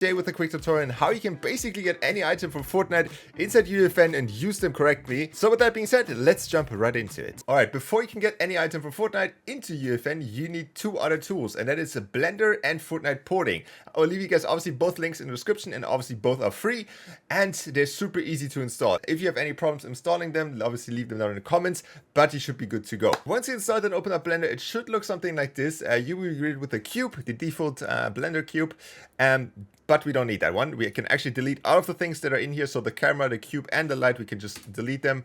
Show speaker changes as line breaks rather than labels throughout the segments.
Today with a quick tutorial on how you can basically get any item from Fortnite inside UEFN and use them correctly. So with that being said, let's jump right into it. Alright, before you can get any item from Fortnite into UEFN, you need two other tools, and that is a Blender and Fortnite porting. I'll leave you guys obviously both links in the description, and obviously both are free and they're super easy to install. If you have any problems installing them, obviously leave them down in the comments, but you should be good to go. Once you install and open up Blender, it should look something like this. You will be greeted with a cube, the default Blender cube. But we don't need that one. We can actually delete all of the things that are in here. So the camera, the cube, and the light, we can just delete them.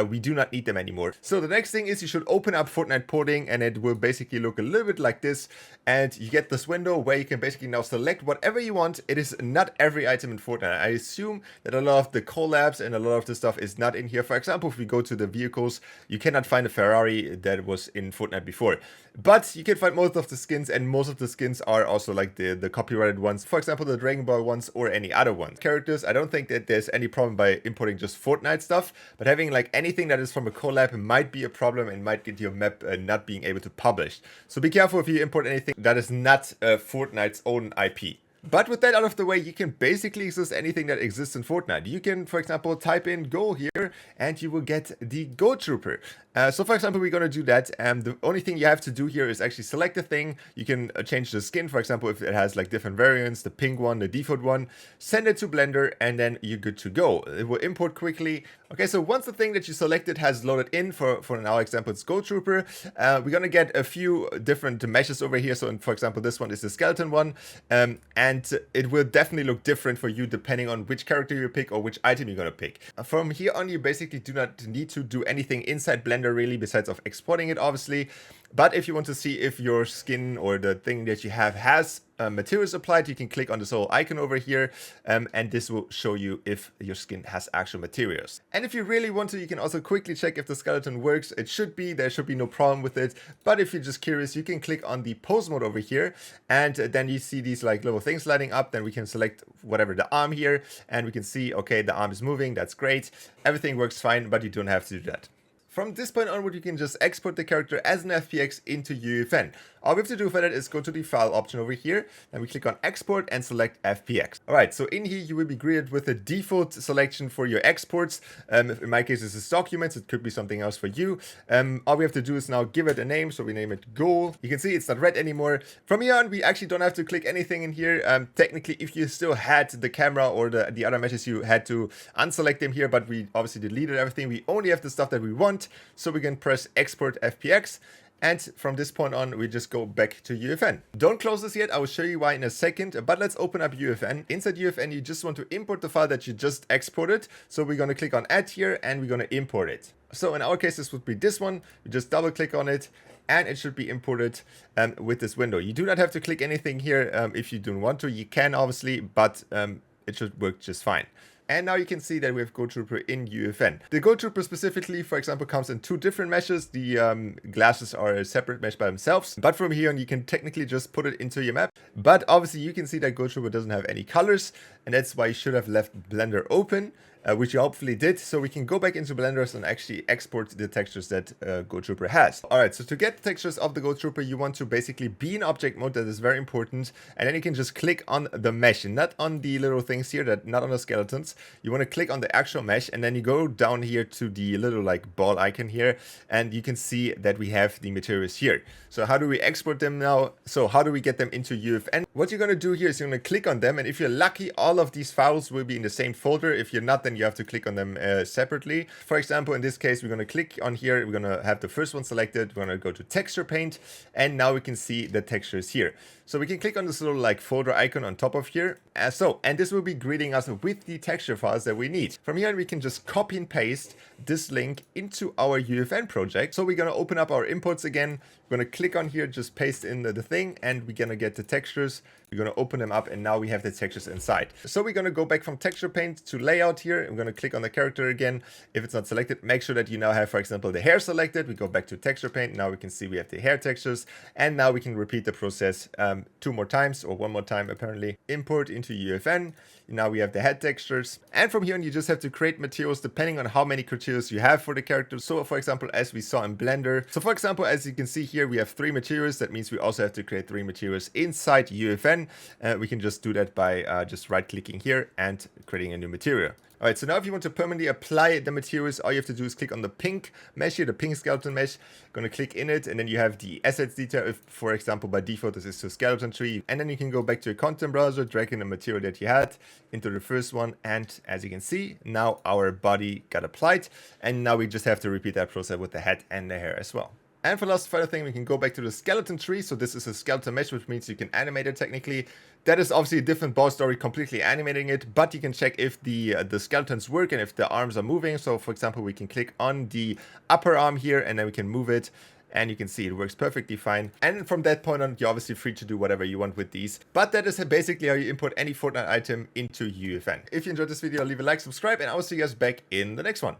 We do not need them anymore. So the next thing is you should open up Fortnite porting, and it will basically look a little bit like this. And you get this window where you can basically now select whatever you want. It is not every item in Fortnite. I assume that a lot of the collabs and a lot of the stuff is not in here. For example, if we go to the vehicles, you cannot find a Ferrari that was in Fortnite before. But you can find most of the skins, and most of the skins are also like the copyrighted ones. For example, the Dragon Ball ones or any other ones. Characters, I don't think that there's any problem by importing just Fortnite stuff, but having like anything that is from a collab might be a problem and might get your map not being able to publish. So be careful if you import anything that is not Fortnite's own IP. But with that out of the way, you can basically exist anything that exists in Fortnite. You can, for example, type in Go here and you will get the Go Trooper. So for example, we're going to do that. The only thing you have to do here is actually select a thing. You can change the skin, for example, if it has like different variants, the pink one, the default one, send it to Blender, and then you're good to go. It will import quickly. Okay, so once the thing that you selected has loaded in, for our example, it's Go Trooper, we're going to get a few different meshes over here. So for example, this one is the skeleton one, and it will definitely look different for you depending on which character you pick or which item you're going to pick. From here on, you basically do not need to do anything inside Blender really, besides of exporting it obviously. But if you want to see if your skin or the thing that you have has materials applied, you can click on this little icon over here, and this will show you if your skin has actual materials. And if you really want to, you can also quickly check if the skeleton works. It should be, there should be no problem with it. But if you're just curious, you can click on the pose mode over here, and then you see these like little things lighting up. Then we can select whatever, the arm here, and we can see, okay, the arm is moving, that's great. Everything works fine, but you don't have to do that. From this point onward, you can just export the character as an FPX into UEFN. All we have to do for that is go to the file option over here, and we click on export and select FPX. Alright, so in here you will be greeted with a default selection for your exports. In my case, this is documents, it could be something else for you. All we have to do is now give it a name, so we name it goal. You can see it's not red anymore. From here on, we actually don't have to click anything in here. Technically, if you still had the camera or the other meshes, you had to unselect them here, but we obviously deleted everything. We only have the stuff that we want. So we can press export FPX, and from this point on we just go back to UEFN. Don't close this yet, I will show you why in a second, but let's open up UEFN. Inside UEFN you just want to import the file that you just exported. So we're going to click on add here and we're going to import it. So in our case this would be this one. You just double click on it and it should be imported with this window. You do not have to click anything here if you don't want to. You can obviously, but it should work just fine. And now you can see that we have Go Trooper in UEFN. The Go Trooper specifically, for example, comes in two different meshes. The glasses are a separate mesh by themselves. But from here on, you can technically just put it into your map. But obviously, you can see that Go Trooper doesn't have any colors. And that's why you should have left Blender open, which you hopefully did. So we can go back into Blender and actually export the textures that Go Trooper has. Alright, so to get the textures of the Go Trooper, you want to basically be in object mode. That is very important. And then you can just click on the mesh, and not on the little things here, not on the skeletons. You want to click on the actual mesh, and then you go down here to the little like ball icon here, and you can see that we have the materials here. So how do we export them now? So how do we get them into UEFN? What you're going to do here is you're going to click on them, and if you're lucky, all of these files will be in the same folder. If you're not, then you have to click on them separately. For example, in this case, we're going to click on here. We're going to have the first one selected. We're going to go to texture paint, and now we can see the textures here. So we can click on this little like folder icon on top of here. And this will be greeting us with the texture files that we need. From here, we can just copy and paste this link into our UEFN project. So we're going to open up our imports again. We're going to click on here, just paste in the thing, and we're going to get the textures. We're going to open them up, and now we have the textures inside. So we're going to go back from texture paint to layout here. I'm going to click on the character again. If it's not selected, make sure that you now have, for example, the hair selected. We go back to texture paint. Now we can see we have the hair textures, and now we can repeat the process two more times, or one more time apparently. Import into UEFN. Now we have the head textures, and from here on you just have to create materials depending on how many materials you have for the character. So for example, as we saw in Blender, so for example, as you can see here, we have 3 materials. That means we also have to create 3 materials inside UEFN. UEFN. We can just do that by just right clicking here and creating a new material. Alright, so now if you want to permanently apply the materials, all you have to do is click on the pink mesh here, the pink skeleton mesh. Gonna click in it, and then you have the assets detail. If, for example, by default this is to skeleton tree, and then you can go back to your content browser, drag in the material that you had into the first one, and as you can see, now our body got applied, and now we just have to repeat that process with the head and the hair as well. And for the last final thing, we can go back to the skeleton tree. So this is a skeleton mesh, which means you can animate it technically. That is obviously a different boss story, completely animating it, but you can check if the skeletons work and if the arms are moving. So for example, we can click on the upper arm here and then we can move it. And you can see it works perfectly fine. And from that point on, you're obviously free to do whatever you want with these. But that is basically how you import any Fortnite item into UEFN. If you enjoyed this video, leave a like, subscribe, and I will see you guys back in the next one.